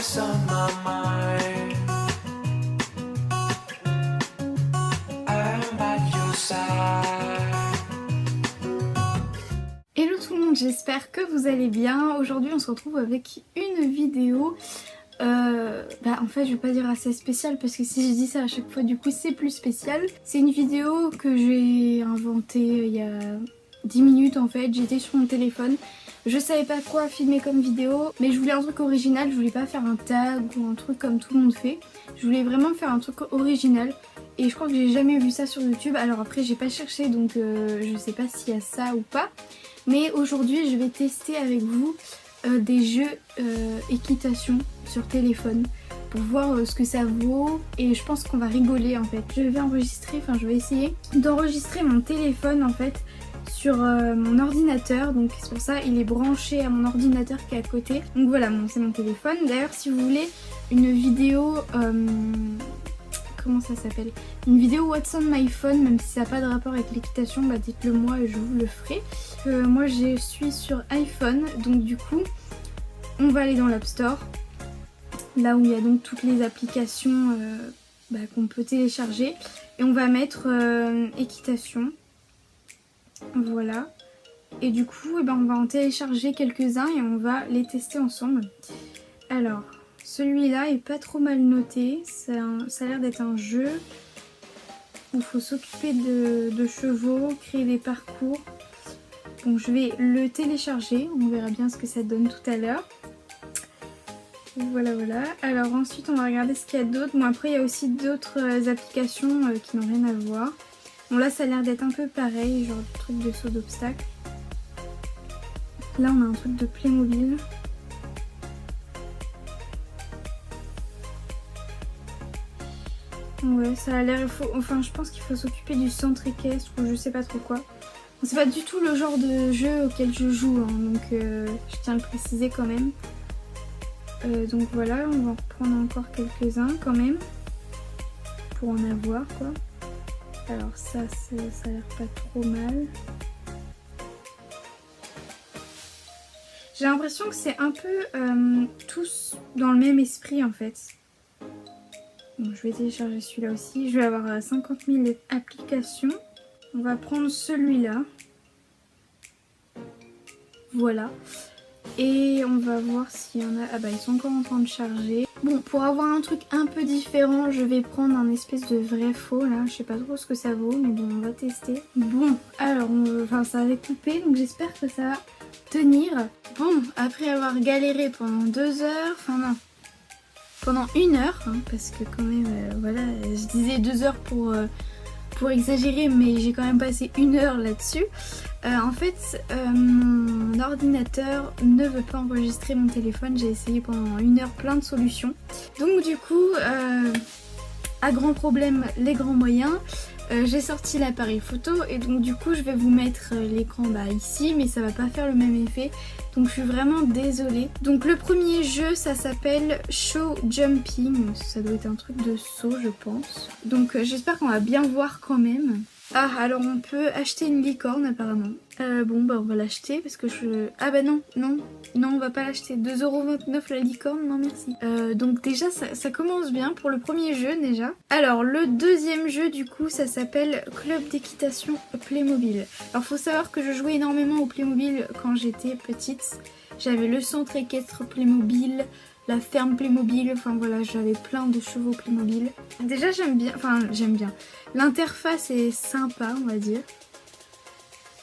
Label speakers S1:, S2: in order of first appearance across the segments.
S1: always on my mind. I'm by your side.
S2: Hello tout le monde, j'espère que vous allez bien. Aujourd'hui on se retrouve avec une vidéo en fait je vais pas dire assez spéciale parce que si je dis ça à chaque fois du coup c'est plus spécial. C'est une vidéo que j'ai inventée il y a 10 minutes en fait. J'étais sur mon téléphone, je savais pas quoi filmer comme vidéo mais je voulais un truc original, je voulais pas faire un tag ou un truc comme tout le monde fait. Je voulais vraiment faire un truc original et je crois que j'ai jamais vu ça sur YouTube. Alors après j'ai pas cherché donc je sais pas s'il y a ça ou pas. Mais aujourd'hui je vais tester avec vous des jeux équitation sur téléphone pour voir ce que ça vaut et je pense qu'on va rigoler en fait. Je vais essayer d'enregistrer mon téléphone en fait sur mon ordinateur, donc c'est pour ça il est branché à mon ordinateur qui est à côté. Donc voilà, c'est mon téléphone. D'ailleurs si vous voulez une vidéo... comment ça s'appelle, une vidéo What's on my phone, même si ça n'a pas de rapport avec l'équitation, bah dites-le moi et je vous le ferai. Moi je suis sur iPhone, donc du coup on va aller dans l'App Store, là où il y a donc toutes les applications qu'on peut télécharger, et on va mettre équitation, voilà. Et du coup on va en télécharger quelques-uns et on va les tester ensemble. Alors celui-là est pas trop mal noté, ça a l'air d'être un jeu où il faut s'occuper de chevaux, créer des parcours. Donc je vais le télécharger, on verra bien ce que ça donne tout à l'heure. Voilà. Alors ensuite on va regarder ce qu'il y a d'autre. Bon après il y a aussi d'autres applications qui n'ont rien à voir. Bon là ça a l'air d'être un peu pareil, genre du truc de saut d'obstacle. Là on a un truc de Playmobil. Ouais, ça a l'air... Enfin, je pense qu'il faut s'occuper du centre équestre ou je sais pas trop quoi. C'est pas du tout le genre de jeu auquel je joue, hein, donc je tiens à le préciser quand même. Donc voilà, on va en reprendre encore quelques-uns quand même. Pour en avoir quoi. Alors ça a l'air pas trop mal. J'ai l'impression que c'est un peu tous dans le même esprit en fait. Bon, je vais télécharger celui-là aussi. Je vais avoir 50 000 applications. On va prendre celui-là. Voilà. Et on va voir s'il y en a... Ah bah ils sont encore en train de charger. Bon, pour avoir un truc un peu différent, je vais prendre un espèce de vrai faux là. Je sais pas trop ce que ça vaut, mais bon, on va tester. Bon, alors, ça avait coupé, donc j'espère que ça va tenir. Bon, après avoir galéré pendant 2 heures, pendant 1 heure, hein, parce que quand même, voilà, je disais 2 heures pour exagérer, mais j'ai quand même passé 1 heure là-dessus. En fait, mon ordinateur ne veut pas enregistrer mon téléphone. J'ai essayé pendant 1 heure plein de solutions. Donc du coup, à grand problème, les grands moyens. J'ai sorti l'appareil photo et donc du coup je vais vous mettre l'écran ici, mais ça va pas faire le même effet, donc je suis vraiment désolée. Donc le premier jeu ça s'appelle Show Jumping, ça doit être un truc de saut je pense. Donc j'espère qu'on va bien voir quand même. Ah alors on peut acheter une licorne apparemment. On va l'acheter parce que je... Ah bah non on va pas l'acheter. 2,29€ la licorne, non merci. Donc déjà ça commence bien pour le premier jeu déjà. Alors le deuxième jeu du coup ça s'appelle Club d'équitation Playmobil. Alors faut savoir que je jouais énormément au Playmobil quand j'étais petite. J'avais le centre équestre Playmobil, la ferme Playmobil, enfin voilà, j'avais plein de chevaux Playmobil. Déjà j'aime bien. L'interface est sympa on va dire.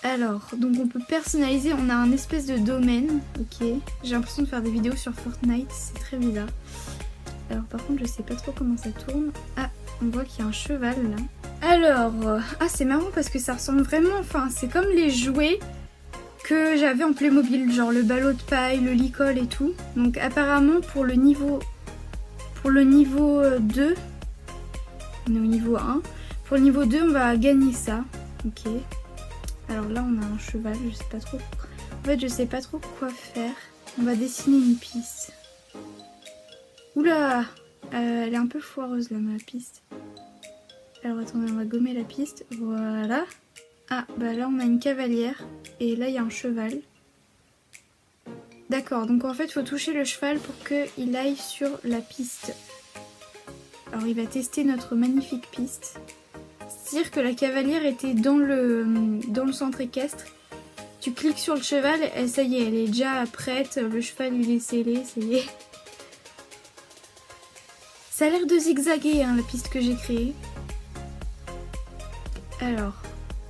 S2: Alors, donc on peut personnaliser, on a un espèce de domaine, ok. J'ai l'impression de faire des vidéos sur Fortnite, c'est très bizarre. Alors par contre je sais pas trop comment ça tourne. Ah, on voit qu'il y a un cheval là. Alors, c'est marrant parce que ça ressemble vraiment, c'est comme les jouets que j'avais en Playmobil, genre le ballot de paille, le licol et tout. Donc apparemment pour le niveau 2, on est au niveau 1. Pour le niveau 2 on va gagner ça, ok. Alors là on a un cheval, je sais pas trop. En fait je sais pas trop quoi faire. On va dessiner une piste. Oula, elle est un peu foireuse là ma piste. Alors attendez, on va gommer la piste. Voilà. Ah bah là on a une cavalière. Et là il y a un cheval. D'accord, donc en fait il faut toucher le cheval pour qu'il aille sur la piste. Alors il va tester notre magnifique piste. C'est-à-dire que la cavalière était dans le centre équestre. Tu cliques sur le cheval et ça y est, elle est déjà prête, le cheval il est scellé, ça y est. Ça a l'air de zigzaguer hein, la piste que j'ai créée. Alors,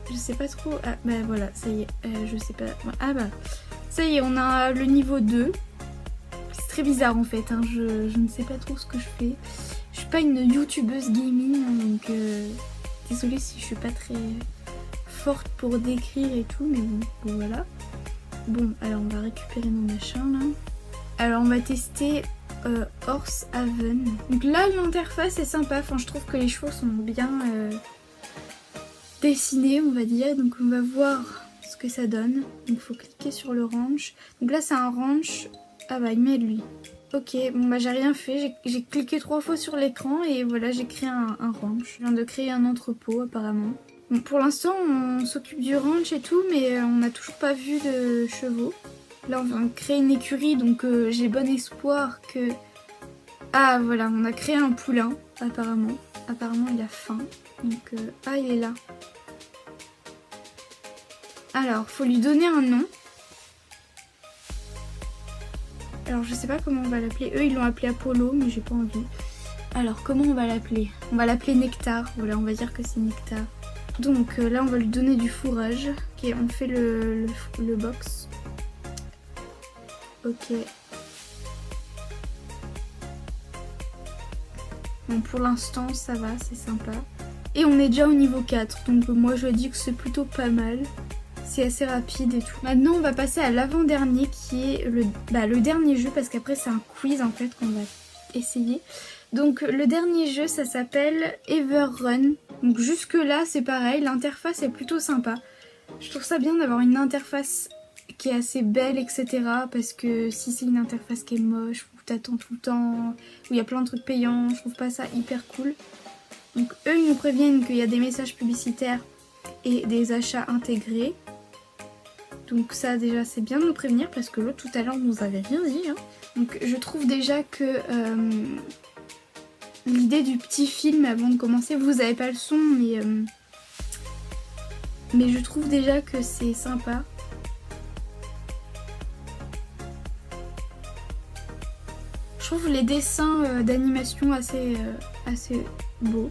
S2: je sais pas trop... Ah bah voilà, ça y est, je sais pas... Ah bah, ça y est, on a le niveau 2. C'est très bizarre en fait, hein. Je ne sais pas trop ce que je fais. Je suis pas une youtubeuse gaming, hein, donc désolée si je suis pas très forte pour décrire et tout, mais bon voilà. Bon, alors on va récupérer nos machins là. Alors on va tester Horse Haven. Donc là l'interface est sympa, enfin je trouve que les chevaux sont bien dessinés on va dire, donc on va voir ce que ça donne. Donc il faut cliquer sur le ranch. Donc là c'est un ranch, ah bah il m'aide lui. Ok, bon bah j'ai rien fait, j'ai cliqué 3 fois sur l'écran et voilà j'ai créé un ranch. Je viens de créer un entrepôt apparemment. Bon, pour l'instant on s'occupe du ranch et tout mais on n'a toujours pas vu de chevaux. Là on va créer une écurie donc j'ai bon espoir que... Ah voilà, on a créé un poulain apparemment. Apparemment il a faim. Donc ah il est là. Alors faut lui donner un nom. Alors je sais pas comment on va l'appeler. Eux ils l'ont appelé Apollo mais j'ai pas envie. Alors comment on va l'appeler? On va l'appeler Nectar. Voilà, on va dire que c'est Nectar. Donc là on va lui donner du fourrage. Ok, on fait le box. Ok. Bon pour l'instant ça va, c'est sympa. Et on est déjà au niveau 4. Donc moi je dis que c'est plutôt pas mal. C'est assez rapide et tout. Maintenant on va passer à l'avant-dernier qui est le dernier jeu parce qu'après c'est un quiz en fait qu'on va essayer. Donc le dernier jeu ça s'appelle Everrun. Donc jusque là c'est pareil, l'interface est plutôt sympa. Je trouve ça bien d'avoir une interface qui est assez belle etc. Parce que si c'est une interface qui est moche, où t'attends tout le temps, où il y a plein de trucs payants, je trouve pas ça hyper cool. Donc eux ils nous préviennent qu'il y a des messages publicitaires et des achats intégrés. Donc ça déjà c'est bien de nous prévenir parce que l'autre tout à l'heure nous avait rien dit. Hein. Donc je trouve déjà que l'idée du petit film avant de commencer, vous avez pas le son mais je trouve déjà que c'est sympa. Je trouve les dessins d'animation assez beaux.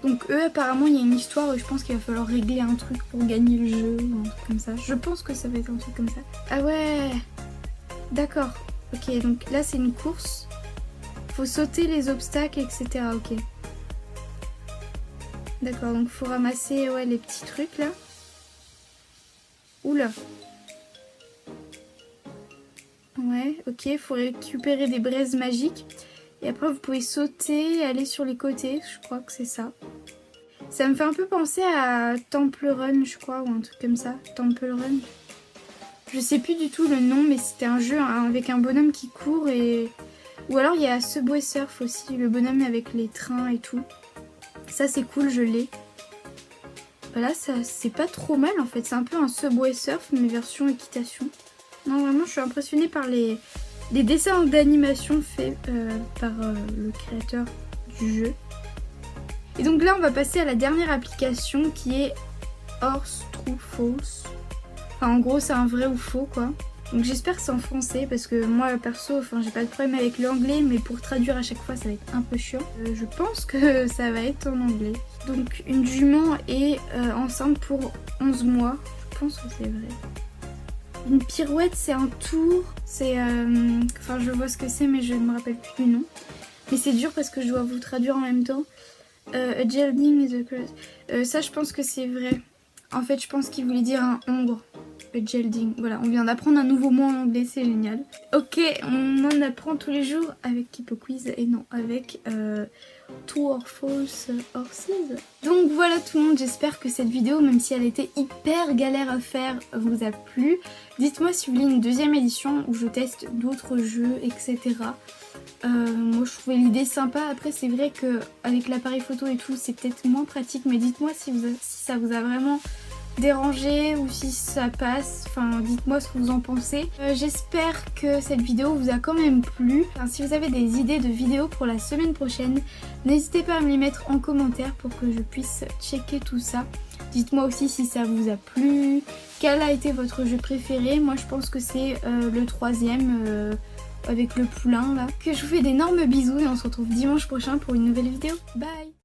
S2: Donc eux apparemment il y a une histoire et je pense qu'il va falloir régler un truc pour gagner le jeu ou un truc comme ça. Je pense que ça va être un truc comme ça. Ah ouais, d'accord. Ok, donc là c'est une course. Faut sauter les obstacles etc. Ok. D'accord, donc faut ramasser ouais, les petits trucs là. Oula. Ouais, ok, faut récupérer des braises magiques. Et après vous pouvez sauter et aller sur les côtés, je crois que c'est ça. Ça me fait un peu penser à Temple Run je crois, ou un truc comme ça. Temple Run. Je sais plus du tout le nom mais c'était un jeu avec un bonhomme qui court et... Ou alors il y a Subway Surf aussi, le bonhomme avec les trains et tout. Ça c'est cool, je l'ai. Voilà, ça c'est pas trop mal en fait, c'est un peu un Subway Surf mais version équitation. Non vraiment je suis impressionnée par les dessins d'animation faits par le créateur du jeu. Et donc là on va passer à la dernière application qui est Horse True False. Enfin en gros c'est un vrai ou faux quoi. Donc j'espère que c'est en français parce que moi perso enfin j'ai pas de problème avec l'anglais mais pour traduire à chaque fois ça va être un peu chiant. Je pense que ça va être en anglais. Donc une jument est enceinte pour 11 mois. Je pense que c'est vrai. Une pirouette c'est un tour, c'est enfin je vois ce que c'est mais je ne me rappelle plus du nom. Mais c'est dur parce que je dois vous traduire en même temps. A gelding is a curse. Ça je pense que c'est vrai. En fait je pense qu'il voulait dire un hongre. A gelding. Voilà, on vient d'apprendre un nouveau mot en anglais, c'est génial. Ok, on en apprend tous les jours avec Hippo Quiz et non avec True or False Horses. Donc voilà tout le monde, j'espère que cette vidéo, même si elle était hyper galère à faire, vous a plu. Dites-moi si vous voulez une deuxième édition où je teste d'autres jeux, etc. Moi je trouvais l'idée sympa, après c'est vrai que avec l'appareil photo et tout c'est peut-être moins pratique, mais dites-moi si ça vous a vraiment déranger ou si ça passe. Enfin, dites-moi ce que vous en pensez. J'espère que cette vidéo vous a quand même plu. Enfin, si vous avez des idées de vidéos pour la semaine prochaine, n'hésitez pas à me les mettre en commentaire pour que je puisse checker tout ça. Dites-moi aussi si ça vous a plu, quel a été votre jeu préféré. Moi je pense que c'est le 3e avec le poulain là. Que je vous fais d'énormes bisous et on se retrouve dimanche prochain pour une nouvelle vidéo. Bye!